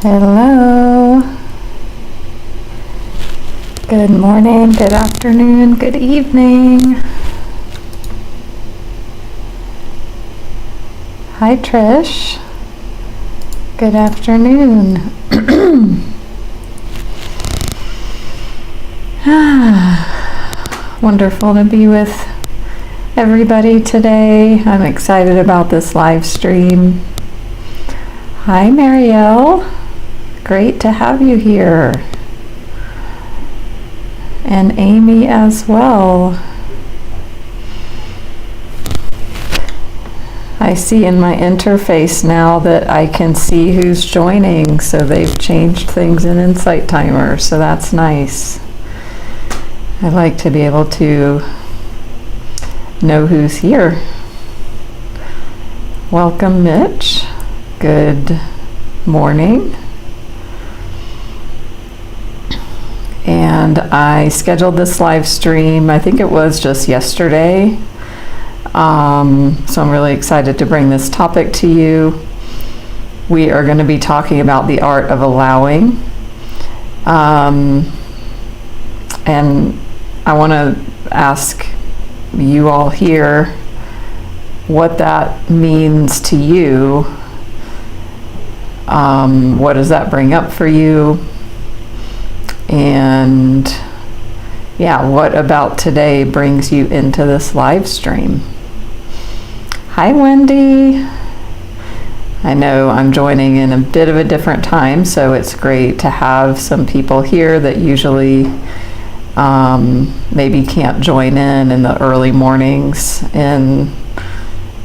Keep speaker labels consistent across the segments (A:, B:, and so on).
A: Hello. Good morning, good afternoon, good evening. Hi, Trish. Good afternoon. Wonderful to be with everybody today. I'm excited about this live stream. Hi, Marielle. Great to have you here. And Amy as well. I see in my interface now that I can see who's joining, so they've changed things in Insight Timer, so that's nice. I like to be able to know who's here. Welcome, Mitch. Good morning. And I scheduled this live stream, I think it was just yesterday. So I'm really excited to bring this topic to you. We are going to be talking about the art of allowing. And I want to ask you all here what that means to you. What does that bring up for you? And yeah, what about today brings you into this live stream? Hi, Wendy. I know I'm joining in a bit of a different time, so it's great to have some people here that usually maybe can't join in the early mornings in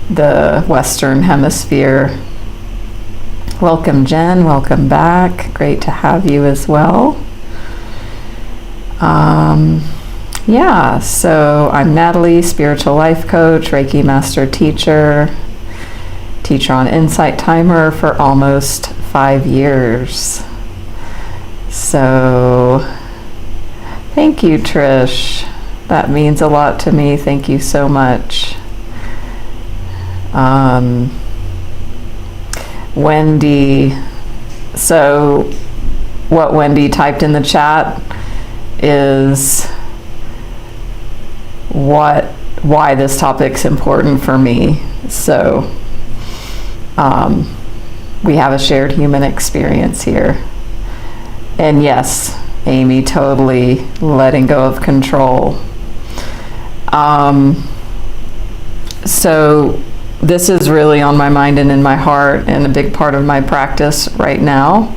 A: the Western Hemisphere. Welcome, Jen. Welcome back. Great to have you as well. Yeah, so I'm Natalie, spiritual life coach, Reiki master teacher on Insight Timer for almost 5 years. So thank you, Trish. That means a lot to me. Thank you so much. Wendy, so what Wendy typed in the chat is why this topic's important for me. So we have a shared human experience here. And yes, Amy, totally letting go of control. So this is really on my mind and in my heart and a big part of my practice right now.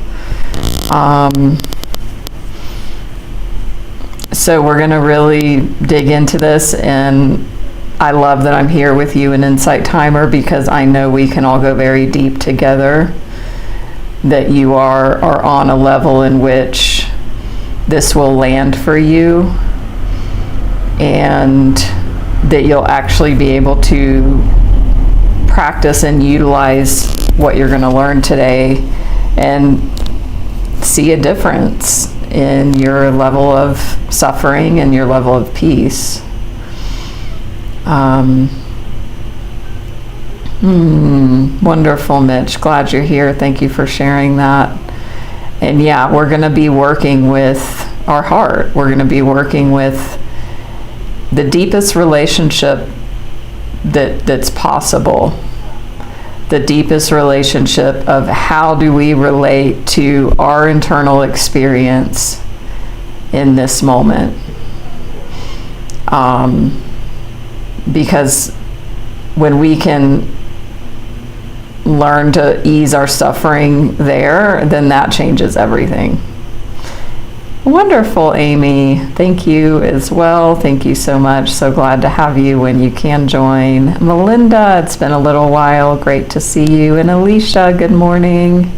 A: So we're going to really dig into this, and I love that I'm here with you in Insight Timer because I know we can all go very deep together, that you are on a level in which this will land for you, and that you'll actually be able to practice and utilize what you're going to learn today and see a difference in your level of suffering and your level of peace. Wonderful, Mitch. Glad you're here. Thank you for sharing that. And yeah, we're going to be working with our heart. We're going to be working with the deepest relationship that's possible. The deepest relationship of how do we relate to our internal experience in this moment. Because when we can learn to ease our suffering there, then that changes everything. Wonderful, Amy. Thank you as well. Thank you so much. So glad to have you when you can join. Melinda, it's been a little while. Great to see you. And Alicia, good morning.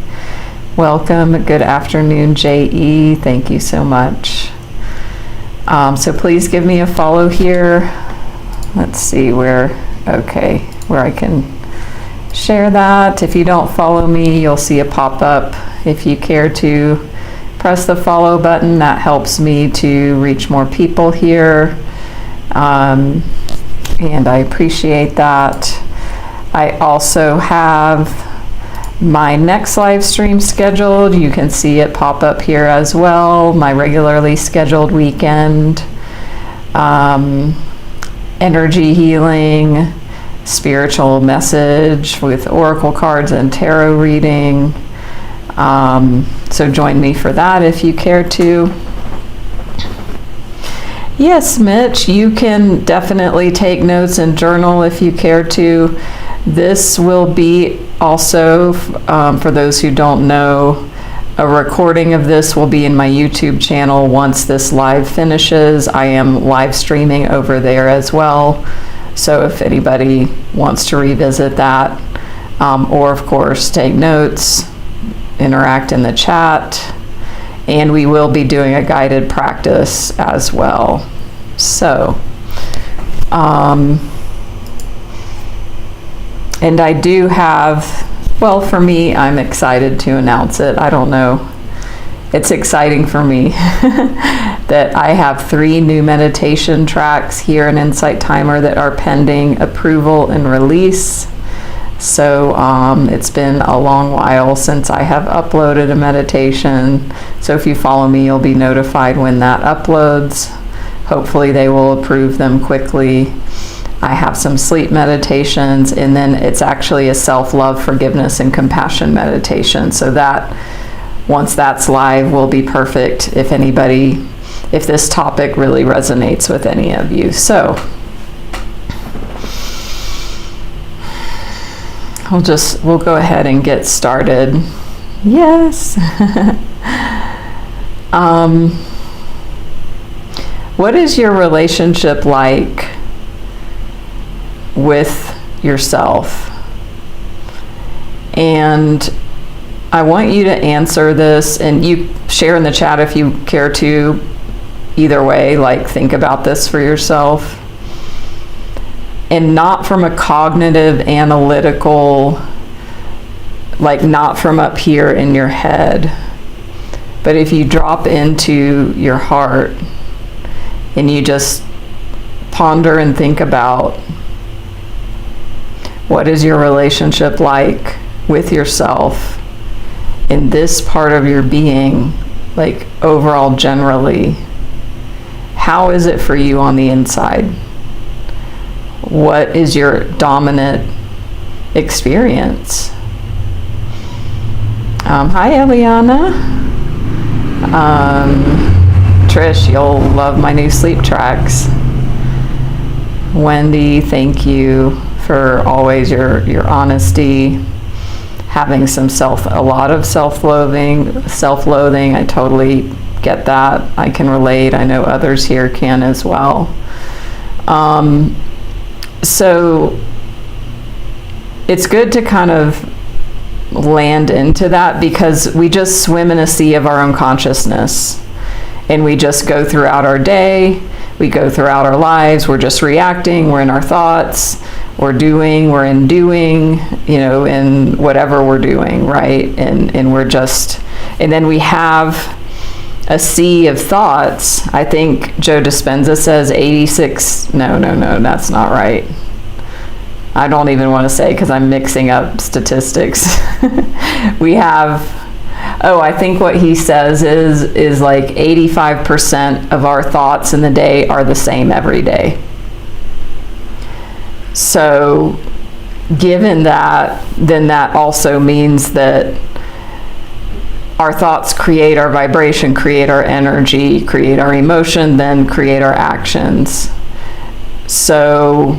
A: Welcome. Good afternoon, J.E. Thank you so much. So please give me a follow here. Let's see where I can share that. If you don't follow me, you'll see a pop-up. If you care to press the follow button, that helps me to reach more people here. And I appreciate that. I also have my next live stream scheduled. You can see it pop up here as well. My regularly scheduled weekend, energy healing, spiritual message with oracle cards and tarot reading. So join me for that if you care to. Yes, Mitch, you can definitely take notes and journal if you care to. This will be also, for those who don't know, a recording of this will be in my YouTube channel once this live finishes. I am live streaming over there as well. So if anybody wants to revisit that, or of course take notes, interact in the chat, and we will be doing a guided practice as well. So, and I do have, well, for me, I'm excited to announce it. I don't know. It's exciting for me that I have 3 new meditation tracks here in Insight Timer that are pending approval and release. So it's been a long while since I have uploaded a meditation. So if you follow me, you'll be notified when that uploads. Hopefully they will approve them quickly. I have some sleep meditations, and then it's actually a self-love, forgiveness, and compassion meditation. So that, once that's live, will be perfect if this topic really resonates with any of you. So we'll go ahead and get started. Yes. What is your relationship like with yourself? And I want you to answer this, and you share in the chat if you care to. Either way, like, think about this for yourself. And not from a cognitive, analytical, like not from up here in your head, but if you drop into your heart and you just ponder and think about, what is your relationship like with yourself in this part of your being, like overall generally? How is it for you on the inside? What is your dominant experience? Hi, Eliana. Trish, you'll love my new sleep tracks. Wendy, thank you for always your honesty, having a lot of self-loathing. I totally get that. I can relate. I know others here can as well. So it's good to kind of land into that, because we just swim in a sea of our own consciousness, and we just go throughout our day, we go throughout our lives, we're just reacting, we're in our thoughts, we're in doing, in whatever we're doing, right? And we're just, and then we have a sea of thoughts. I think Joe Dispenza says 86, no, that's not right. I don't even want to say, because I'm mixing up statistics. We have, I think what he says is like 85% of our thoughts in the day are the same every day. So given that, then that also means that our thoughts create our vibration, create our energy, create our emotion, then create our actions. So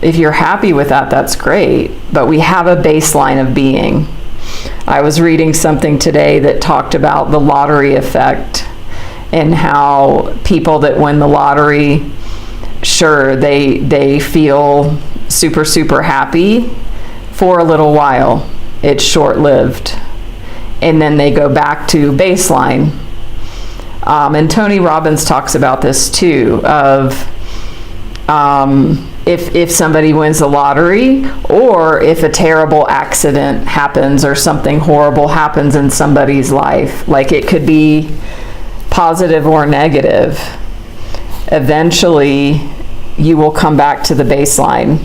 A: if you're happy with that, that's great. But we have a baseline of being. I was reading something today that talked about the lottery effect, and how people that win the lottery, sure, they feel super, super happy for a little while. It's short-lived. And then they go back to baseline. And Tony Robbins talks about this too, of if somebody wins the lottery, or if a terrible accident happens or something horrible happens in somebody's life, like it could be positive or negative, eventually you will come back to the baseline.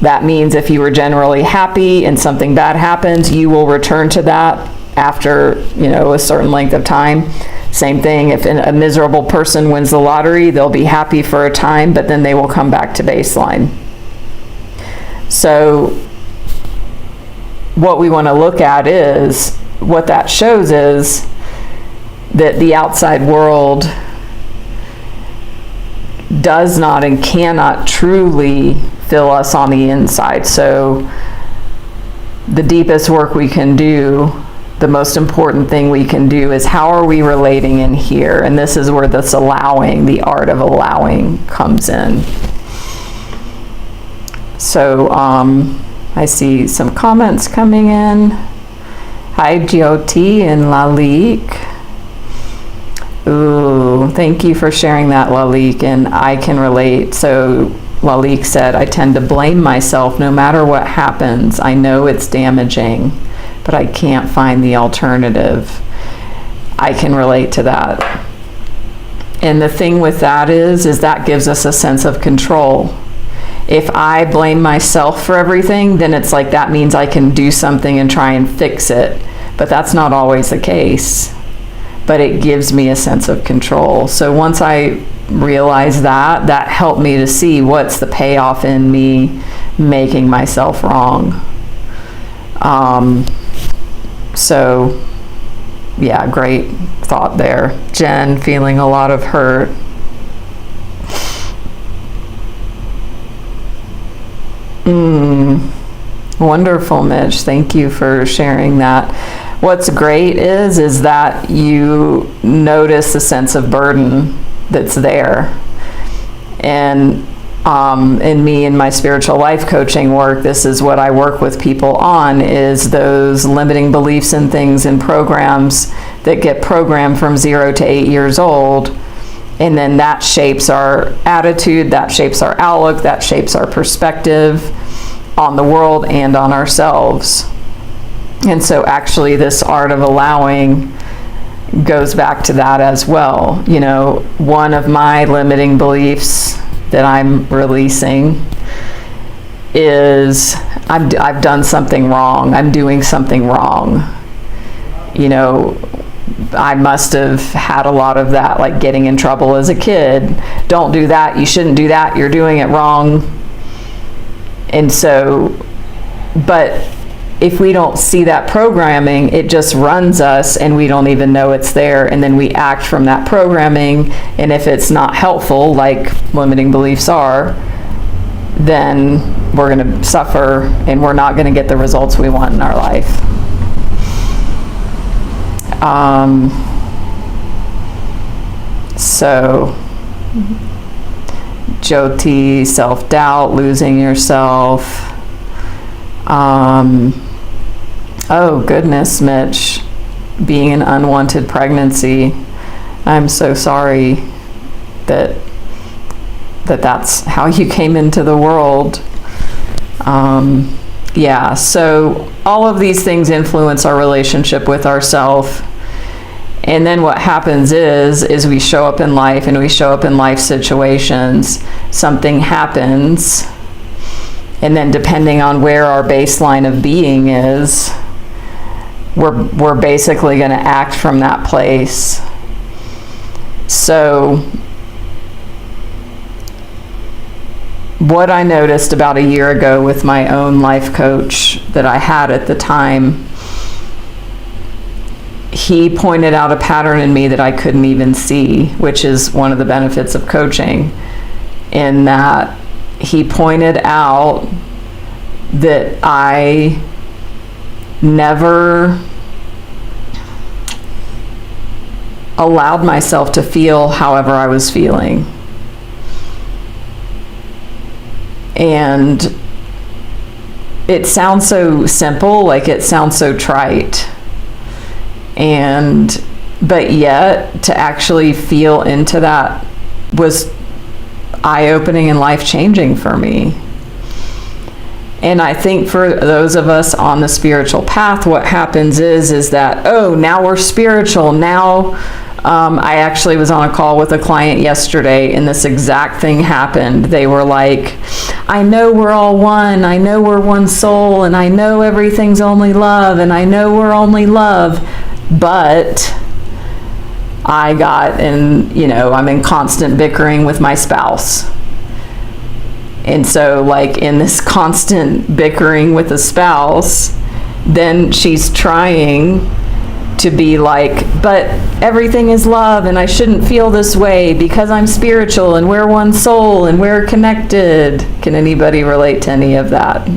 A: That means if you were generally happy and something bad happens, you will return to that after, a certain length of time. Same thing, if a miserable person wins the lottery, they'll be happy for a time, but then they will come back to baseline. So what we want to look at is, what that shows is that the outside world does not and cannot truly fill us on the inside. So the deepest work we can do, the most important thing we can do, is how are we relating in here? And this is where this allowing, the art of allowing, comes in. So I see some comments coming in. Hi, Jyoti and Lalik. Ooh, thank you for sharing that, Lalik, and I can relate. So Lalik said, I tend to blame myself no matter what happens. I know it's damaging, but I can't find the alternative. I can relate to that. And the thing with that is that gives us a sense of control. If I blame myself for everything, then it's like that means I can do something and try and fix it. But that's not always the case. But it gives me a sense of control. So once I realized that helped me to see what's the payoff in me making myself wrong. So yeah, great thought there. Jen, feeling a lot of hurt. Wonderful, Mitch. Thank you for sharing that. What's great is that you notice the sense of burden that's there. And in me, in my spiritual life coaching work, this is what I work with people on, is those limiting beliefs and things and programs that get programmed from 0 to 8 years old. And then that shapes our attitude, that shapes our outlook, that shapes our perspective on the world and on ourselves. And so actually this art of allowing goes back to that as well. One of my limiting beliefs that I'm releasing is I've done something wrong. I'm doing something wrong. I must have had a lot of that, like getting in trouble as a kid. Don't do that. You shouldn't do that. You're doing it wrong. And so, but if we don't see that programming, it just runs us and we don't even know it's there. And then we act from that programming. And if it's not helpful, like limiting beliefs are, then we're going to suffer and we're not going to get the results we want in our life. So Jyoti, self-doubt, losing yourself. Oh goodness, Mitch, being an unwanted pregnancy. I'm so sorry that's how you came into the world. Yeah, so all of these things influence our relationship with ourselves. And then what happens is we show up in life and we show up in life situations. Something happens, and then depending on where our baseline of being is, we're basically going to act from that place. So what I noticed about a year ago with my own life coach that I had at the time, he pointed out a pattern in me that I couldn't even see, which is one of the benefits of coaching, in that he pointed out that I never allowed myself to feel however I was feeling. And it sounds so simple, like it sounds so trite. But yet to actually feel into that was eye-opening and life-changing for me. And I think for those of us on the spiritual path, what happens is that, oh, now we're spiritual. Now I actually was on a call with a client yesterday, and this exact thing happened. They were like, I know we're all one, I know we're one soul, and I know everything's only love, and I know we're only love, but I'm in constant bickering with my spouse. And so, like, in this constant bickering with a spouse, then she's trying to be like, but everything is love and I shouldn't feel this way because I'm spiritual and we're one soul and we're connected. Can anybody relate to any of that?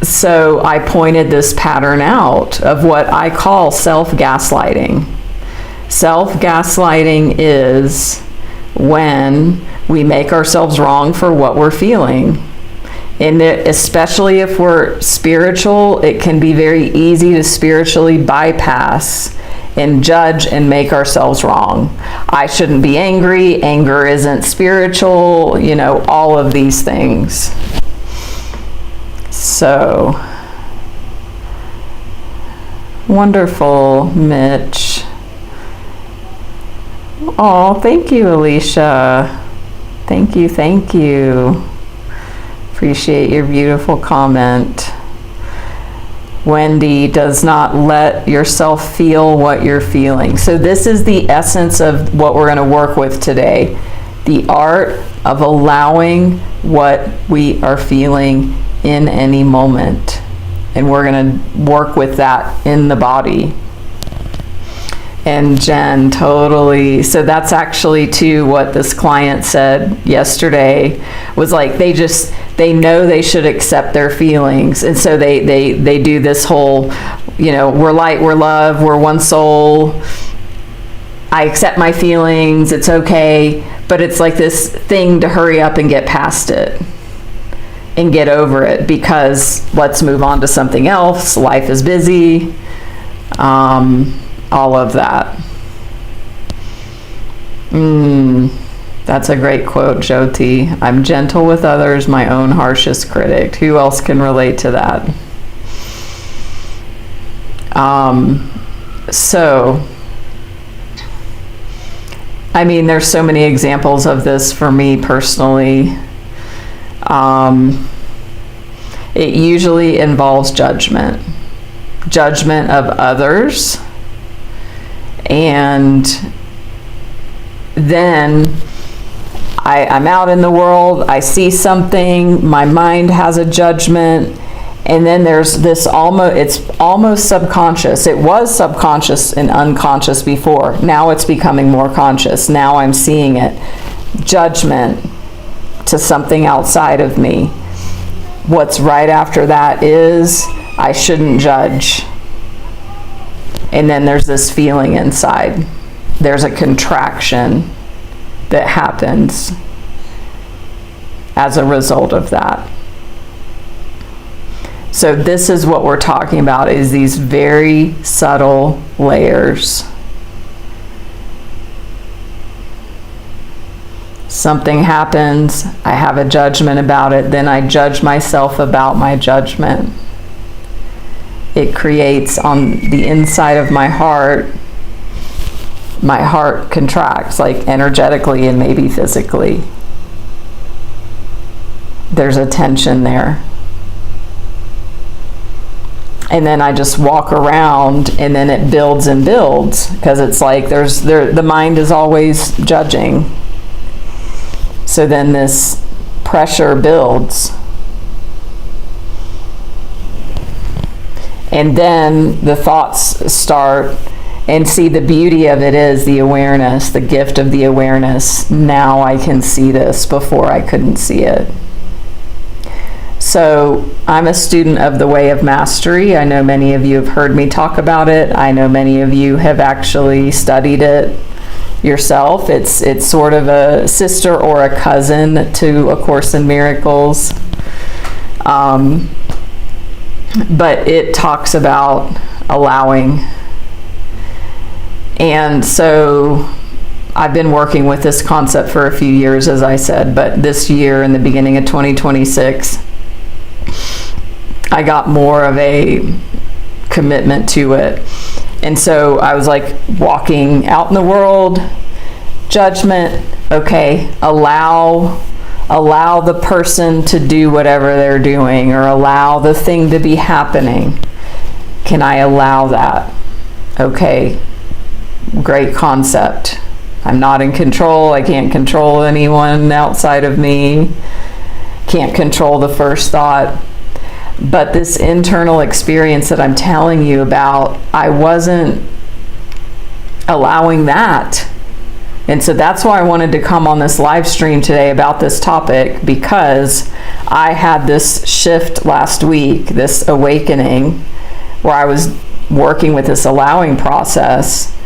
A: So I pointed this pattern out of what I call self-gaslighting. Self-gaslighting is when we make ourselves wrong for what we're feeling. And especially if we're spiritual, it can be very easy to spiritually bypass and judge and make ourselves wrong. I shouldn't be angry. Anger isn't spiritual. All of these things. So, wonderful, Mitch. Oh, thank you, Alicia. Thank you. Appreciate your beautiful comment. Wendy, does not let yourself feel what you're feeling. So this is the essence of what we're going to work with today. The art of allowing what we are feeling in any moment. And we're going to work with that in the body. And Jen, totally. So that's actually too what this client said yesterday, was like they know they should accept their feelings. And so they do this whole, we're light, we're love, we're one soul. I accept my feelings, it's okay. But it's like this thing to hurry up and get past it and get over it, because let's move on to something else. Life is busy. All of that. That's a great quote, Jyoti. I'm gentle with others, my own harshest critic. Who else can relate to that? There's so many examples of this for me personally. It usually involves judgment of others. And then I'm out in the world, I see something, my mind has a judgment, and then there's this it's almost subconscious. It was subconscious and unconscious before. Now it's becoming more conscious. Now I'm seeing it. Judgment to something outside of me. What's right after that is, I shouldn't judge. And then there's this feeling inside. There's a contraction that happens as a result of that. So this is what we're talking about, is these very subtle layers. Something happens, I have a judgment about it, then I judge myself about my judgment. It creates on the inside of my heart contracts, like energetically and maybe physically. There's a tension there. And then I just walk around, and then it builds and builds, because it's like the mind is always judging. So then this pressure builds. And then the thoughts start, and see, the beauty of it is the awareness, the gift of the awareness. Now I can see this, before I couldn't see it. So I'm a student of the Way of Mastery. I know many of you have heard me talk about it. I know many of you have actually studied it yourself. It's sort of a sister or a cousin to A Course in Miracles. But it talks about allowing. And so I've been working with this concept for a few years, as I said, but this year, in the beginning of 2026, I got more of a commitment to it. And so I was like walking out in the world, judgment, okay, allow the person to do whatever they're doing, or allow the thing to be happening. Can I allow that? Okay, great concept. I'm not in control. I can't control anyone outside of me. Can't control the first thought. But this internal experience that I'm telling you about, I wasn't allowing that. And so that's why I wanted to come on this live stream today about this topic, because I had this shift last week, this awakening, where I was working with this allowing process,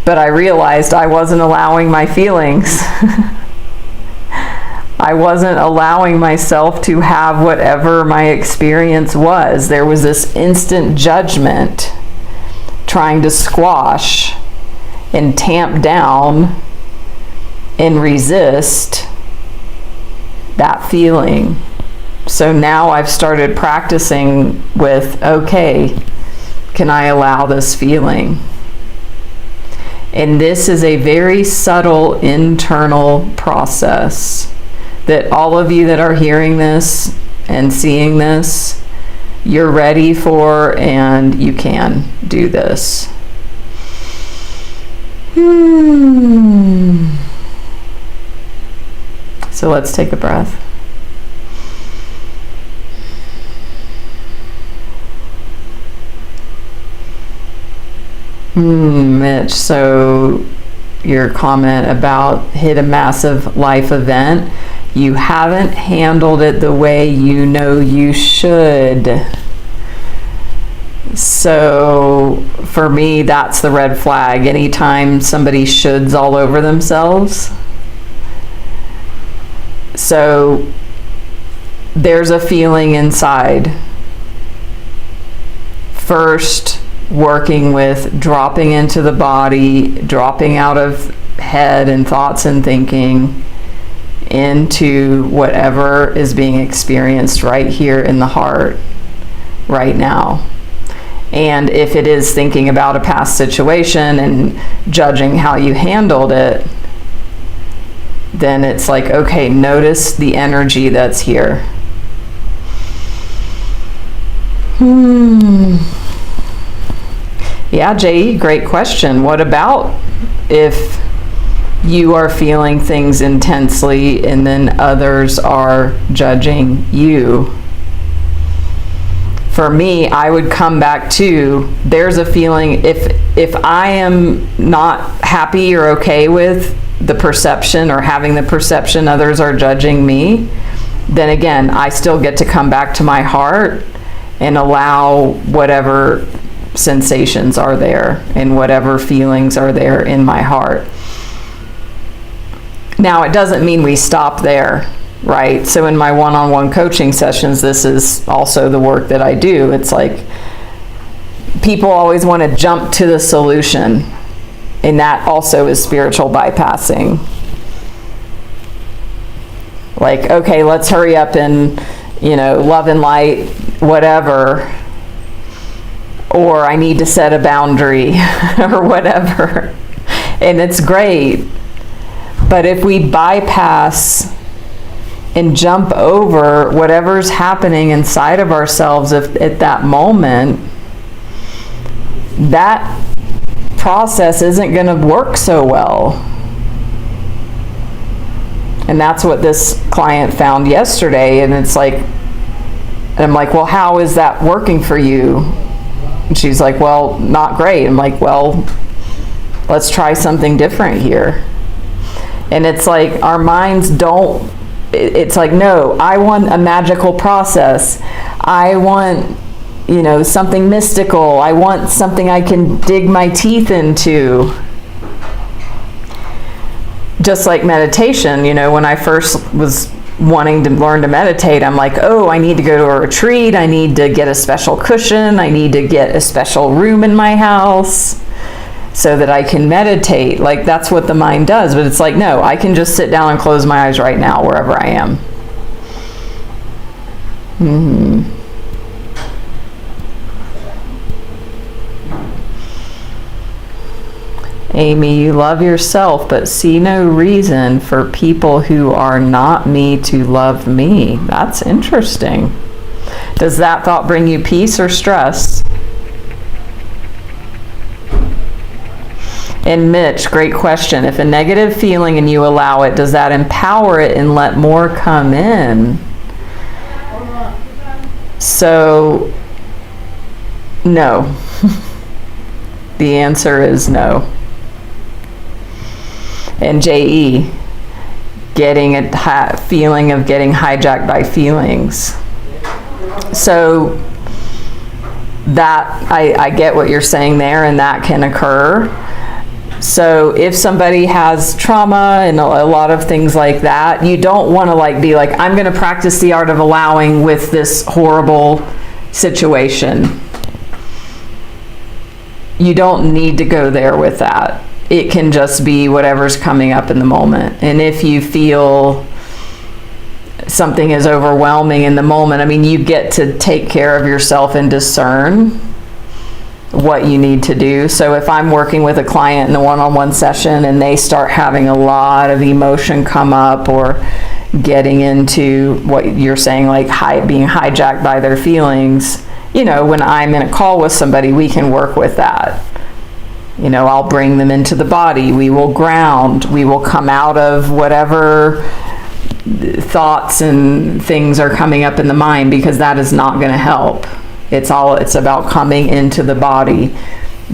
A: but I realized I wasn't allowing my feelings. I wasn't allowing myself to have whatever my experience was. There was this instant judgment trying to squash and tamp down and resist that feeling. So now I've started practicing with, okay, can I allow this feeling? And this is a very subtle internal process that all of you that are hearing this and seeing this, you're ready for, and you can do this. So let's take a breath. Mitch, so your comment about hit a massive life event, you haven't handled it the way you know you should. So for me, that's the red flag. Anytime somebody shoulds all over themselves. So there's a feeling inside. First, working with dropping into the body, dropping out of head and thoughts and thinking into whatever is being experienced right here in the heart, right now. And if it is thinking about a past situation and judging how you handled it, then it's like, okay, notice the energy that's here. Yeah, J.E., great question. What about if you are feeling things intensely and then others are judging you? For me, I would come back to, there's a feeling, if I am not happy or okay with the perception or having the perception others are judging me, then again, I still get to come back to my heart and allow whatever sensations are there and whatever feelings are there in my heart. Now, it doesn't mean we stop there, right? So in my one-on-one coaching sessions, this is also the work that I do. It's like people always want to jump to the solution, and that also is spiritual bypassing. Like, okay, let's hurry up and, love and light, whatever. Or I need to set a boundary or whatever. And it's great. But if we bypass and jump over whatever's happening inside of ourselves at that moment, that process isn't going to work so well. And that's what this client found yesterday. And it's like, and I'm like, well, how is that working for you? And she's like, well, not great. I'm like, well, let's try something different here. And it's like our minds don't, it's like, no, I want a magical process. I want, something mystical. I want something I can dig my teeth into. Just like meditation, when I first was wanting to learn to meditate, I'm like, oh, I need to go to a retreat. I need to get a special cushion. I need to get a special room in my house so that I can meditate. Like, that's what the mind does. But it's like, no, I can just sit down and close my eyes right now, wherever I am. Amy, you love yourself, but see no reason for people who are not me to love me. That's interesting. Does that thought bring you peace or stress? And Mitch, great question. If a negative feeling and you allow it, does that empower it and let more come in? So, no. The answer is no. And JE, getting a feeling of getting hijacked by feelings. So that, I get what you're saying there, and that can occur. So if somebody has trauma and a lot of things like that, you don't want to be like, I'm going to practice the art of allowing with this horrible situation. You don't need to go there with that. It can just be whatever's coming up in the moment. And if you feel something is overwhelming in the moment, I mean, you get to take care of yourself and discern what you need to do. So if I'm working with a client in a one-on-one session and they start having a lot of emotion come up or getting into what you're saying, like being hijacked by their feelings, when I'm in a call with somebody, we can work with that. I'll bring them into the body. We will ground. We will come out of whatever thoughts and things are coming up in the mind, because that is not going to help. It's about coming into the body,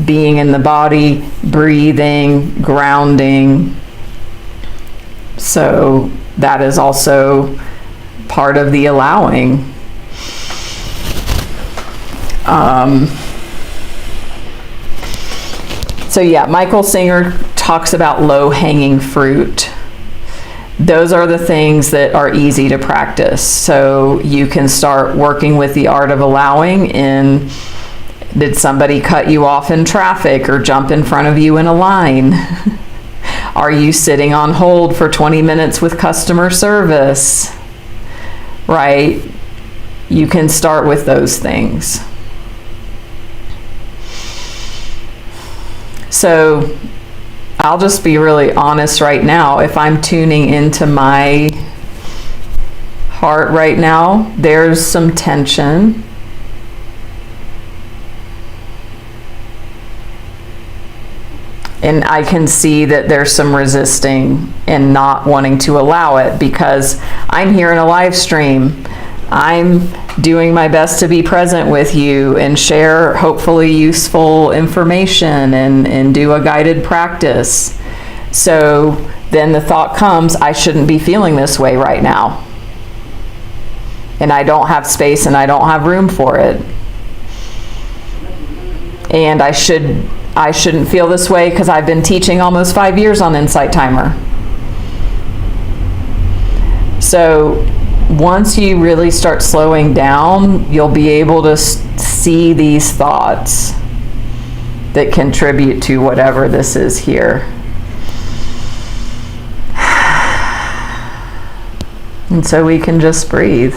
A: being in the body, breathing, grounding. So that is also part of the allowing. So yeah, Michael Singer talks about low-hanging fruit. Those are the things that are easy to practice. So you can start working with the art of allowing in, did somebody cut you off in traffic or jump in front of you in a line? Are you sitting on hold for 20 minutes with customer service? Right? You can start with those things. So I'll just be really honest right now. If I'm tuning into my heart right now, there's some tension. And I can see that there's some resisting and not wanting to allow it, because I'm here in a live stream. I'm doing my best to be present with you and share hopefully useful information and do a guided practice. So then the thought comes, I shouldn't be feeling this way right now. And I don't have space and I don't have room for it. And I shouldn't feel this way because I've been teaching almost 5 years on Insight Timer. So once you really start slowing down, you'll be able to see these thoughts that contribute to whatever this is here. And so we can just breathe.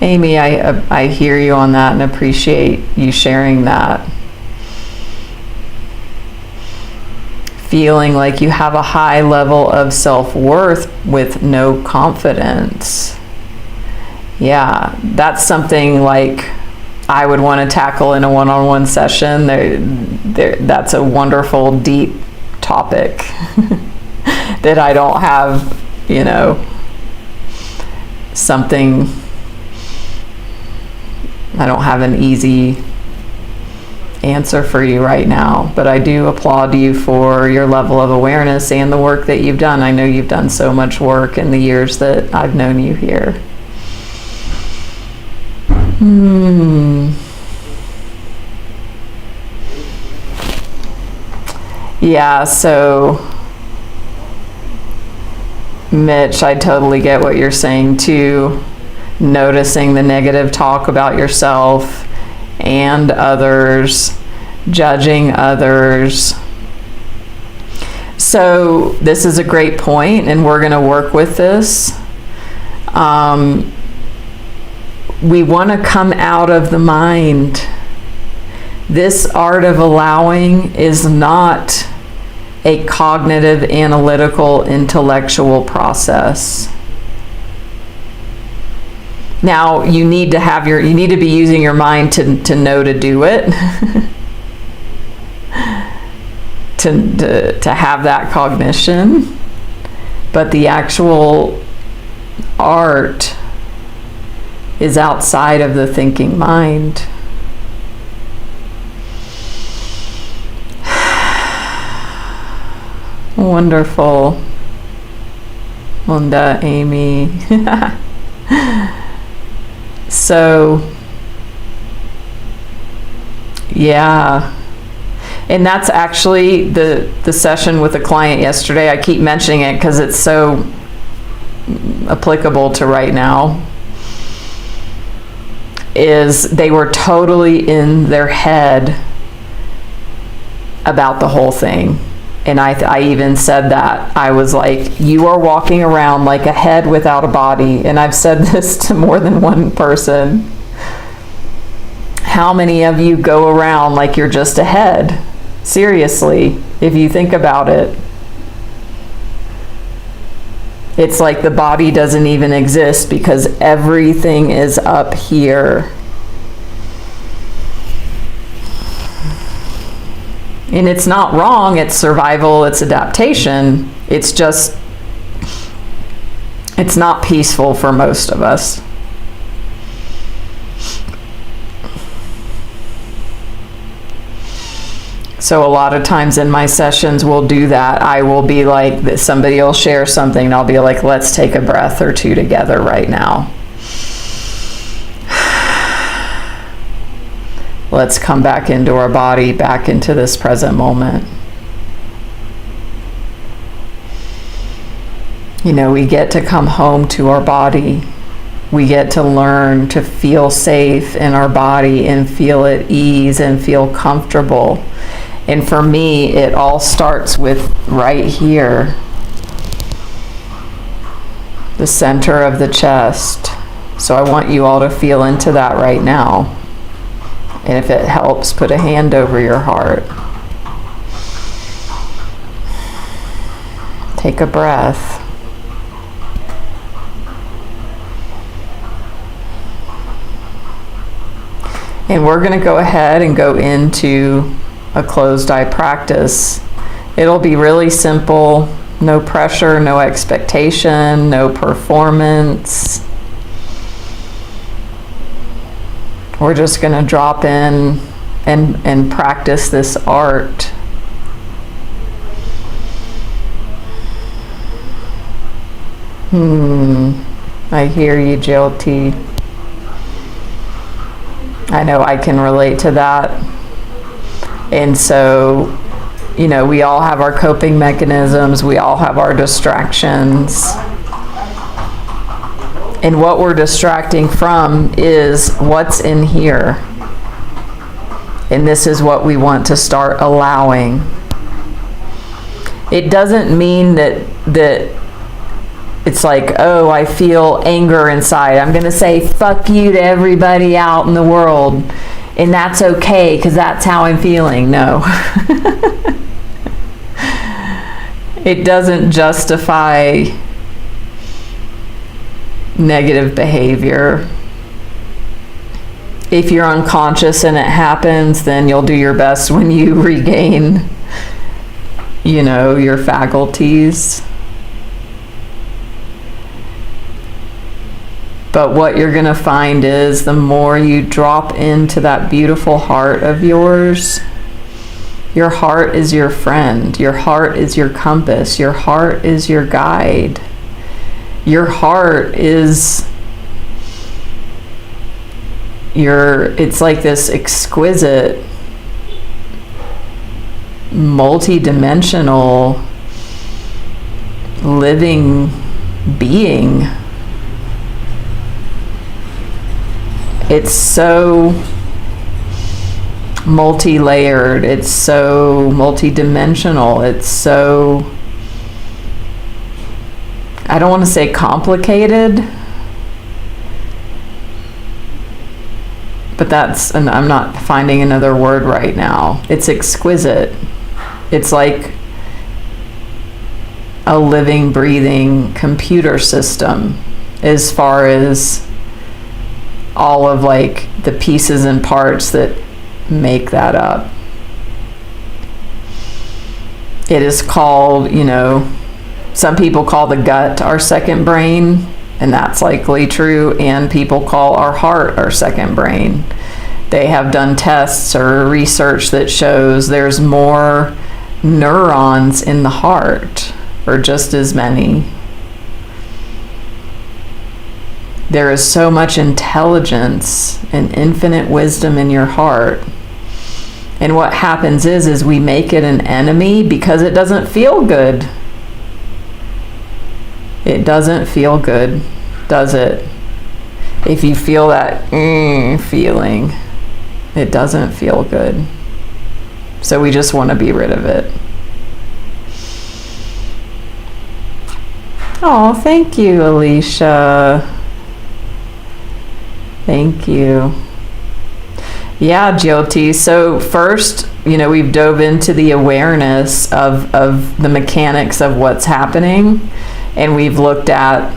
A: Amy, I hear you on that and appreciate you sharing that. Feeling like you have a high level of self-worth with no confidence. Yeah, that's something like I would want to tackle in a one-on-one session. That's a wonderful, deep topic that I don't have, something, I don't have an easy answer for you right now, but I do applaud you for your level of awareness and the work that you've done. I know you've done so much work in the years that I've known you here. Yeah, so Mitch, I totally get what you're saying too. Noticing the negative talk about yourself and others, judging others. So this is a great point, and we're going to work with this. we want to come out of the mind. This art of allowing is not a cognitive, analytical, intellectual process. Now, you need to be using your mind to know to do it, to have that cognition. But the actual art is outside of the thinking mind. Wonderful. Linda, Amy. So, yeah. And that's actually the session with a client yesterday. I keep mentioning it because it's so applicable to right now. Is they were totally in their head about the whole thing. And I even said that. I was like, you are walking around like a head without a body. And I've said this to more than one person. How many of you go around like you're just a head? Seriously, if you think about it. It's like the body doesn't even exist because everything is up here. And it's not wrong, it's survival, it's adaptation. It's just, it's not peaceful for most of us. So a lot of times in my sessions we'll do that. I will be like, somebody will share something and I'll be like, let's take a breath or two together right now. Let's come back into our body, back into this present moment. You know, we get to come home to our body. We get to learn to feel safe in our body and feel at ease and feel comfortable. And for me, it all starts with right here, the center of the chest. So I want you all to feel into that right now. And if it helps, put a hand over your heart. Take a breath. And we're going to go ahead and go into a closed eye practice. It'll be really simple, no pressure, no expectation, no performance. We're just going to drop in and practice this art. I hear you, Jyoti. I know I can relate to that. And so, you know, we all have our coping mechanisms. We all have our distractions. And what we're distracting from is what's in here. And this is what we want to start allowing. It doesn't mean that it's like, oh, I feel anger inside. I'm going to say fuck you to everybody out in the world. And that's okay because that's how I'm feeling. No. It doesn't justify negative behavior. If you're unconscious and it happens, then you'll do your best when you regain, you know, your faculties. But what you're going to find is the more you drop into that beautiful heart of yours, your heart is your friend. Your heart is your compass. Your heart is your guide. Your heart is it's like this exquisite, multi-dimensional, living being. It's so multi-layered. It's so multi-dimensional. It's so, I don't want to say complicated, but and I'm not finding another word right now. It's exquisite. It's like a living, breathing computer system as far as all of like the pieces and parts that make that up. It is called, some people call the gut our second brain, and that's likely true, and people call our heart our second brain. They have done tests or research that shows there's more neurons in the heart, or just as many. There is so much intelligence and infinite wisdom in your heart. And what happens is we make it an enemy because it doesn't feel good. It doesn't feel good, does it? If you feel that feeling, it doesn't feel good. So we just want to be rid of it. Oh, thank you, Alicia. Thank you. Yeah, Jyoti. So first, we've dove into the awareness of the mechanics of what's happening, and we've looked at,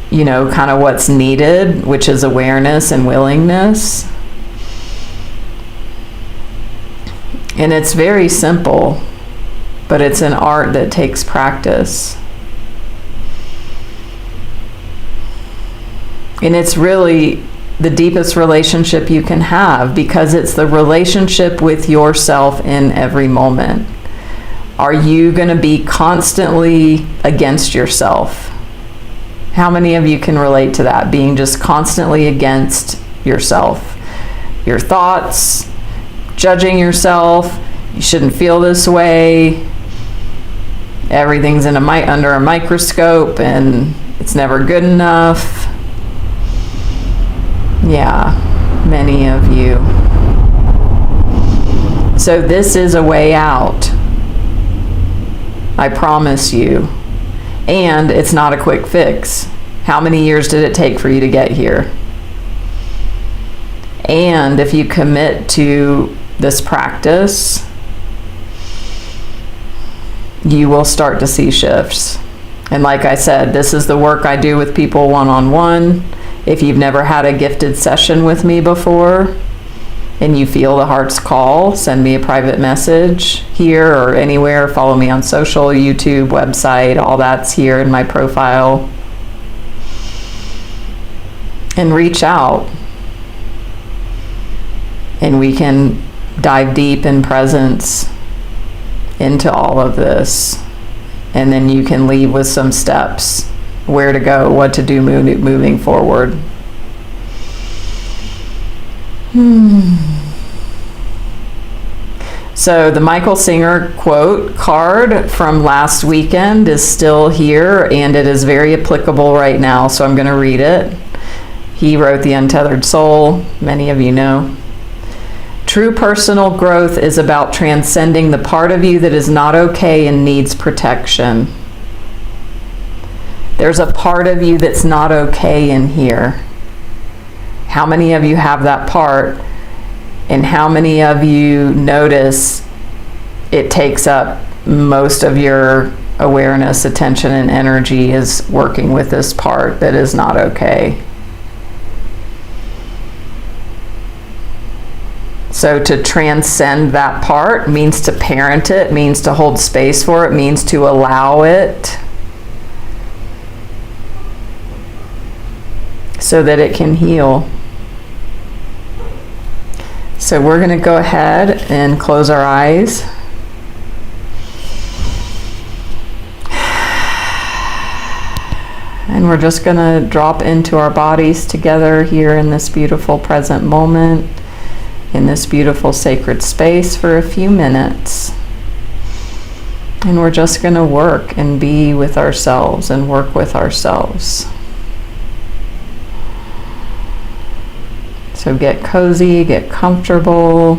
A: kind of what's needed, which is awareness and willingness. And it's very simple, but it's an art that takes practice. And it's really the deepest relationship you can have, because it's the relationship with yourself in every moment. Are you going to be constantly against yourself? How many of you can relate to that, being just constantly against yourself? Your thoughts, judging yourself, you shouldn't feel this way, everything's under a microscope and it's never good enough. Yeah, many of you. So this is a way out. I promise you. And it's not a quick fix. How many years did it take for you to get here? And if you commit to this practice, you will start to see shifts. And like I said, this is the work I do with people one-on-one. If you've never had a gifted session with me before and you feel the heart's call, send me a private message here or anywhere. Follow me on social, YouTube, website, all that's here in my profile. And reach out. And we can dive deep in presence into all of this. And then you can leave with some steps. Where to go, what to do moving forward. So the Michael Singer quote card from last weekend is still here, and it is very applicable right now, so I'm going to read it. He wrote The Untethered Soul, many of you know. True personal growth is about transcending the part of you that is not okay and needs protection. There's a part of you that's not okay in here. How many of you have that part? And how many of you notice it takes up most of your awareness, attention, and energy is working with this part that is not okay? So to transcend that part means to parent it, means to hold space for it, means to allow it, so that it can heal. So we're going to go ahead and close our eyes. And we're just going to drop into our bodies together here in this beautiful present moment, in this beautiful sacred space for a few minutes. And we're just going to work and be with ourselves and work with ourselves. So get cozy, get comfortable.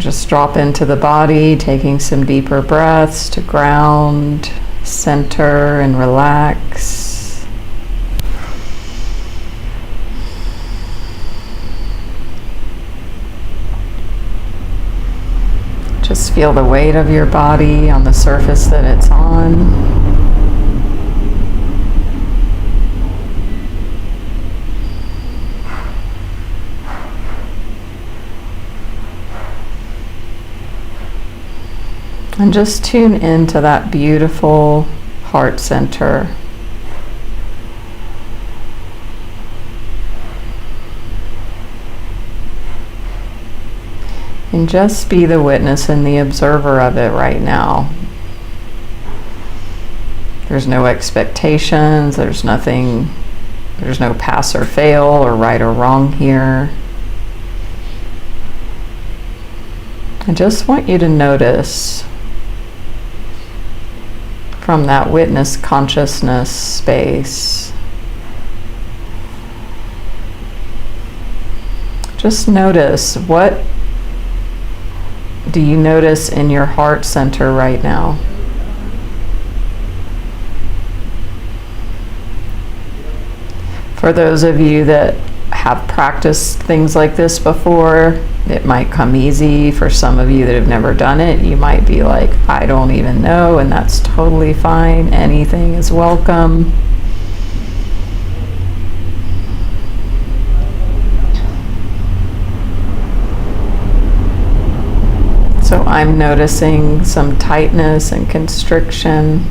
A: Just drop into the body, taking some deeper breaths to ground, center, and relax. Just feel the weight of your body on the surface that it's on. And just tune into that beautiful heart center. And just be the witness and the observer of it right now. There's no expectations, there's no pass or fail or right or wrong here. I just want you to notice from that witness consciousness space. Just notice, what do you notice in your heart center right now? For those of you that have practiced things like this before, it might come easy. For some of you that have never done it, you might be like, I don't even know, and that's totally fine. Anything is welcome. So I'm noticing some tightness and constriction.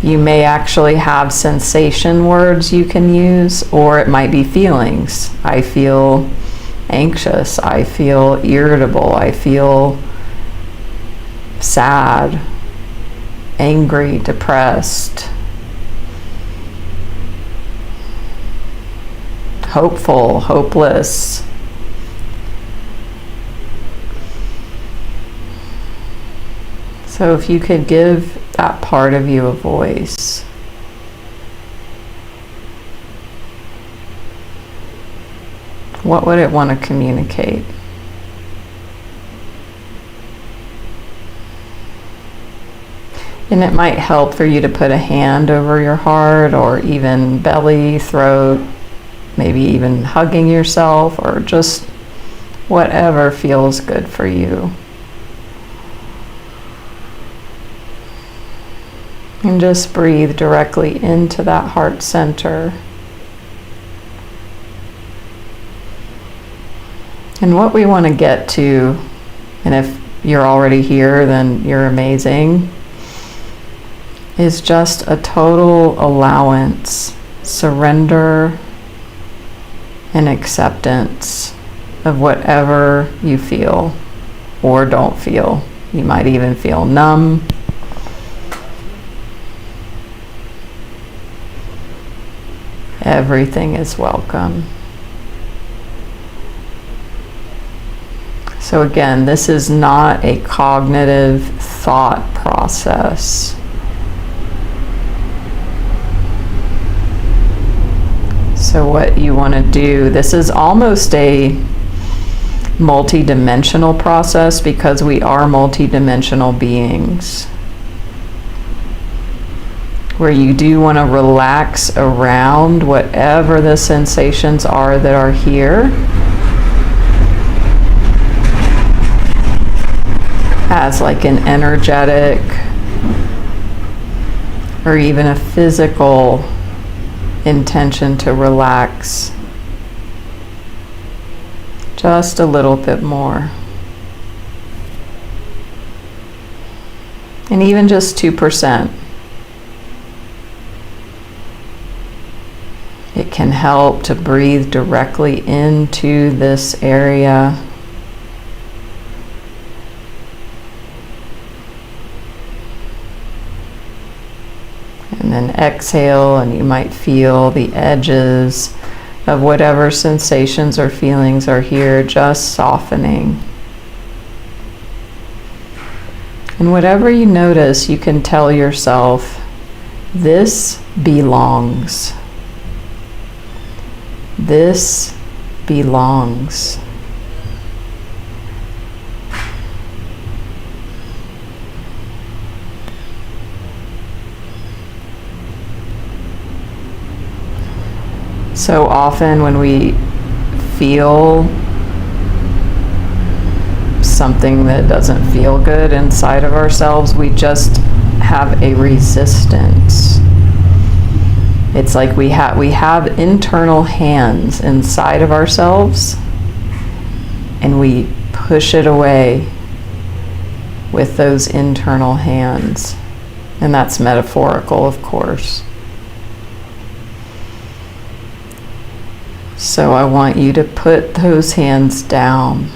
A: You may actually have sensation words you can use, or it might be feelings. I feel anxious, I feel irritable, I feel sad, angry, depressed, hopeful, hopeless. So if you could give that part of you a voice. What would it want to communicate? And it might help for you to put a hand over your heart, or even belly, throat, maybe even hugging yourself, or just whatever feels good for you. And just breathe directly into that heart center. And what we want to get to, and if you're already here, then you're amazing, is just a total allowance, surrender, and acceptance of whatever you feel or don't feel. You might even feel numb. Everything is welcome. So again, this is not a cognitive thought process. So what you want to do, this is almost a multi-dimensional process, because we are multi-dimensional beings, where you do want to relax around whatever the sensations are that are here, as like an energetic or even a physical intention to relax just a little bit more. And even just 2%. It can help to breathe directly into this area. And then exhale, and you might feel the edges of whatever sensations or feelings are here just softening. And whatever you notice, you can tell yourself, this belongs. This belongs. So often when we feel something that doesn't feel good inside of ourselves, we just have a resistance. It's like we have internal hands inside of ourselves, and we push it away with those internal hands. And that's metaphorical, of course. So I want you to put those hands down.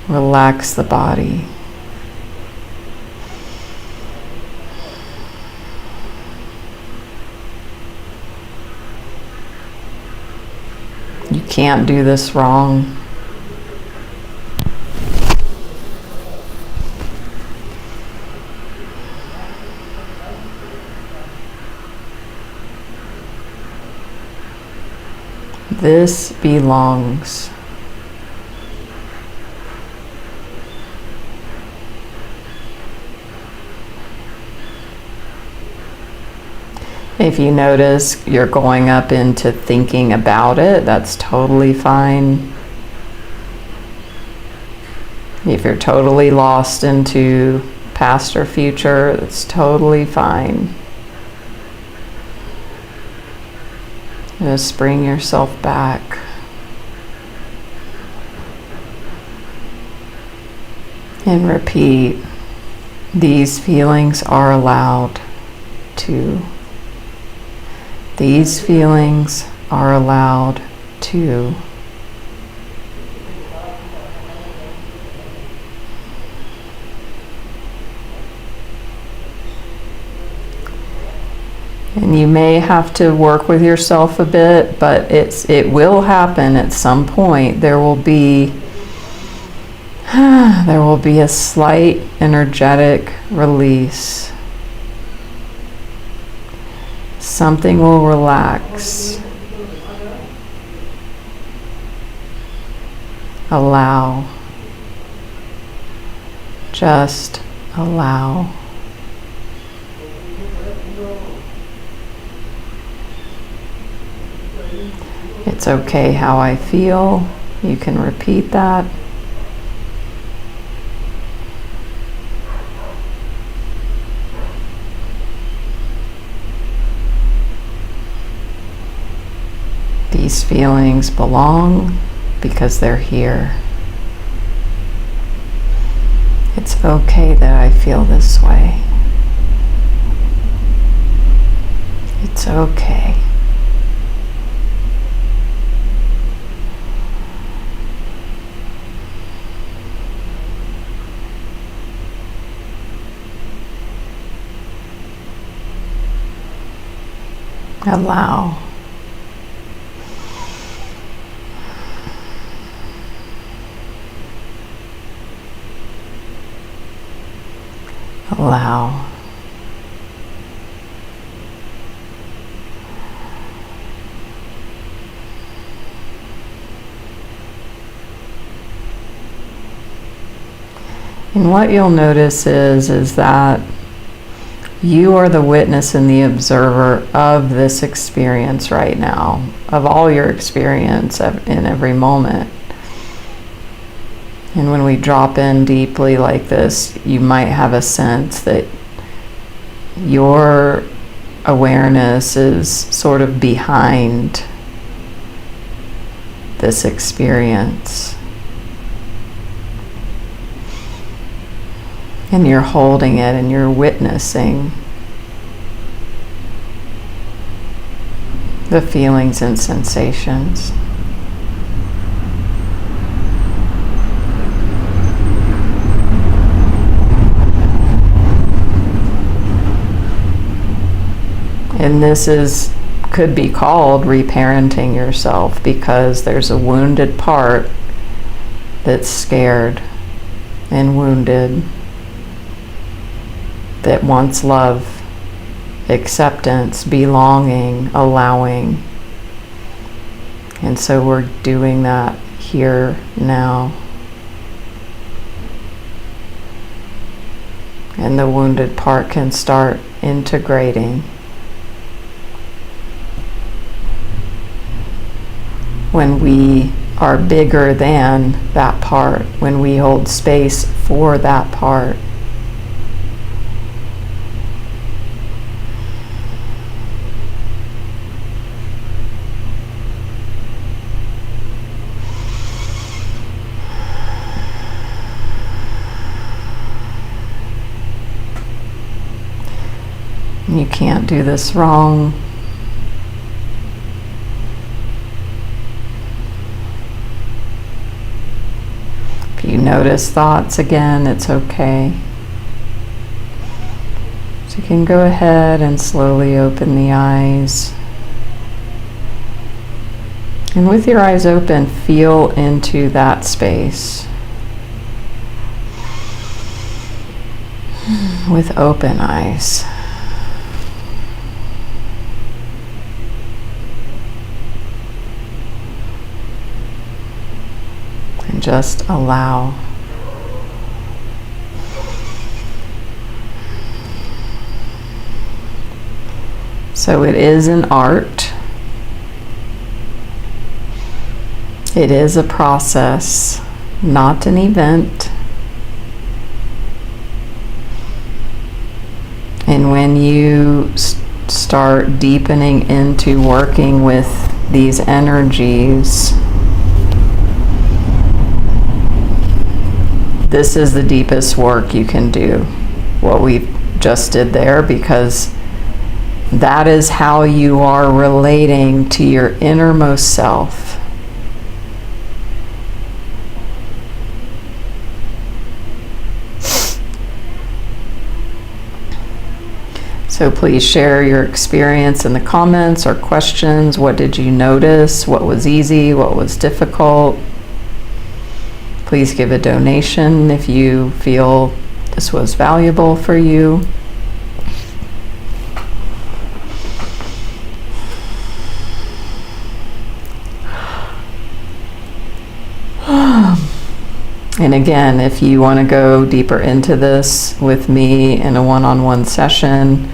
A: Relax the body. You can't do this wrong. This belongs. If you notice you're going up into thinking about it, that's totally fine. If you're totally lost into past or future, that's totally fine. Just bring yourself back. And repeat, these feelings are allowed to. These feelings are allowed to. And you may have to work with yourself a bit, but it will happen at some point. There will be a slight energetic release. Something will relax. Allow. Just allow. It's okay how I feel. You can repeat that. These feelings belong because they're here. It's okay that I feel this way. It's okay. Allow. Allow. And what you'll notice is that you are the witness and the observer of this experience right now, of all your experience in every moment. And when we drop in deeply like this, you might have a sense that your awareness is sort of behind this experience. And you're holding it and you're witnessing the feelings and sensations. And this could be called reparenting yourself, because there's a wounded part that's scared and wounded, that wants love, acceptance, belonging, allowing. And so we're doing that here now. And the wounded part can start integrating. when we are bigger than that part, when we hold space for that part. You can't do this wrong. If you notice thoughts again, it's okay. So you can go ahead and slowly open the eyes. And with your eyes open, feel into that space. With open eyes. And just allow. So it is an art. It is a process, not an event. And when you start deepening into working with these energies, this is the deepest work you can do, what we just did there, because that is how you are relating to your innermost self. So please share your experience in the comments or questions. What did you notice? What was easy? What was difficult? Please give a donation if you feel this was valuable for you. And again, if you want to go deeper into this with me in a one-on-one session,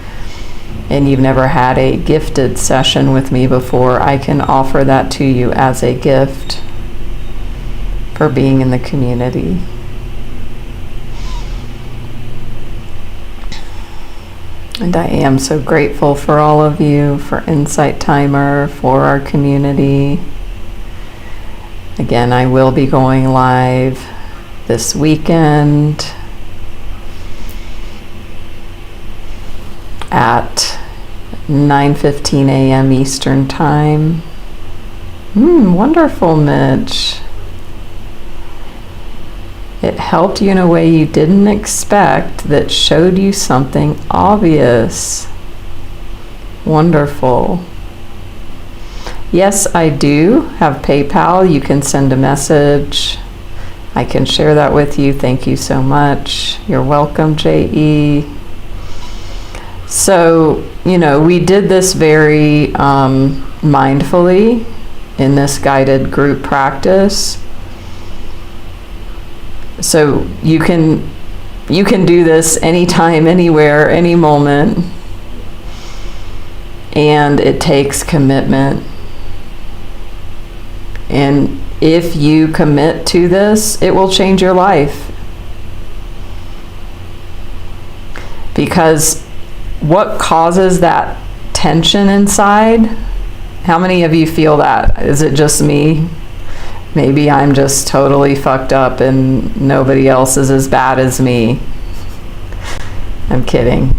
A: and you've never had a gifted session with me before, I can offer that to you as a gift for being in the community. And I am so grateful for all of you, for Insight Timer, for our community. Again, I will be going live this weekend at 9:15 a.m. Eastern Time. Wonderful, Mitch. It helped you in a way you didn't expect that showed you something obvious. Wonderful. Yes, I do have PayPal. You can send a message. I can share that with you. Thank you so much. You're welcome, J.E. So, we did this very mindfully in this guided group practice. So you can do this anytime, anywhere, any moment. And it takes commitment. And if you commit to this, it will change your life. Because what causes that tension inside? How many of you feel that? Is it just me? Maybe I'm just totally fucked up and nobody else is as bad as me. I'm kidding.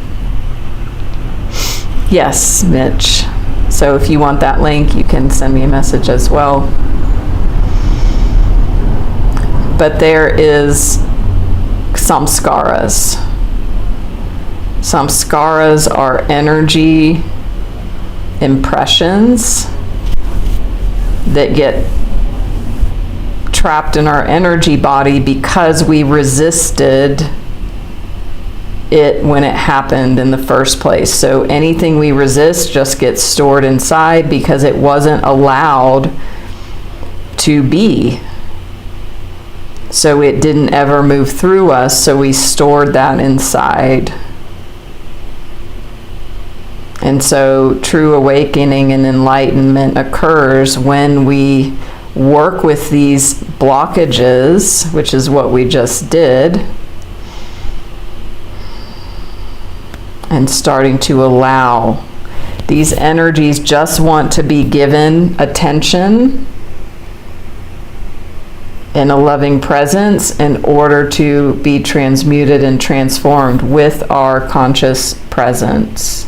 A: Yes, Mitch. So if you want that link, you can send me a message as well. But there is samskaras. Samskaras are energy impressions that get trapped in our energy body because we resisted it when it happened in the first place. So anything we resist just gets stored inside because it wasn't allowed to be. So it didn't ever move through us, so we stored that inside. And so true awakening and enlightenment occurs when we work with these blockages, which is what we just did, and starting to allow these energies just want to be given attention in a loving presence in order to be transmuted and transformed with our conscious presence.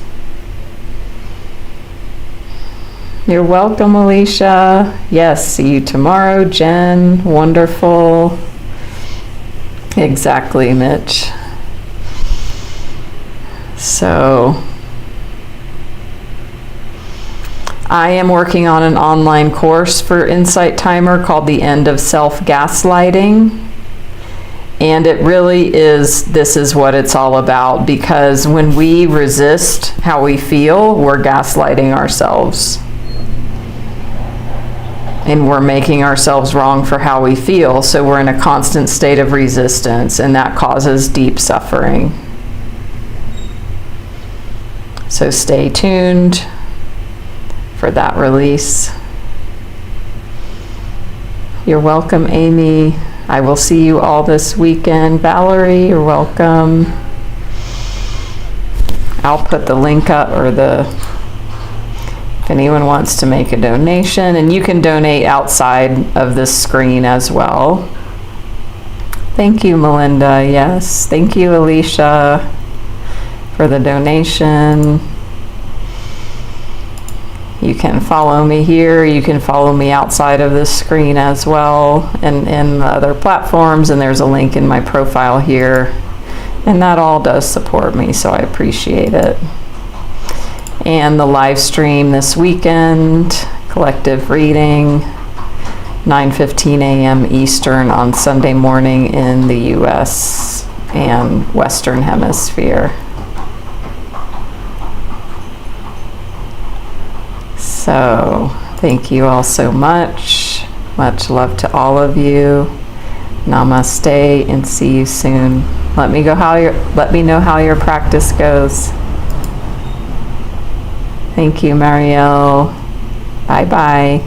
A: You're welcome, Alicia. Yes, see you tomorrow, Jen. Wonderful. Exactly, Mitch. So, I am working on an online course for Insight Timer called The End of Self-Gaslighting. And it really is, this is what it's all about, because when we resist how we feel, we're gaslighting ourselves. And we're making ourselves wrong for how we feel, so we're in a constant state of resistance, and that causes deep suffering. So stay tuned for that release. You're welcome, Amy. I will see you all this weekend. Valerie, you're welcome. I'll put the link up, or if anyone wants to make a donation, and you can donate outside of this screen as well. Thank you, Melinda. Yes, thank you, Alicia, for the donation. You can follow me here. You can follow me outside of this screen as well, and in the other platforms, and there's a link in my profile here. And that all does support me, so I appreciate it. And the live stream this weekend, collective reading, 9:15 a.m. Eastern on Sunday morning in the US and Western Hemisphere. So, thank you all so much. Much love to all of you. Namaste, and see you soon. Let me know how your practice goes. Thank you, Marielle. Bye-bye.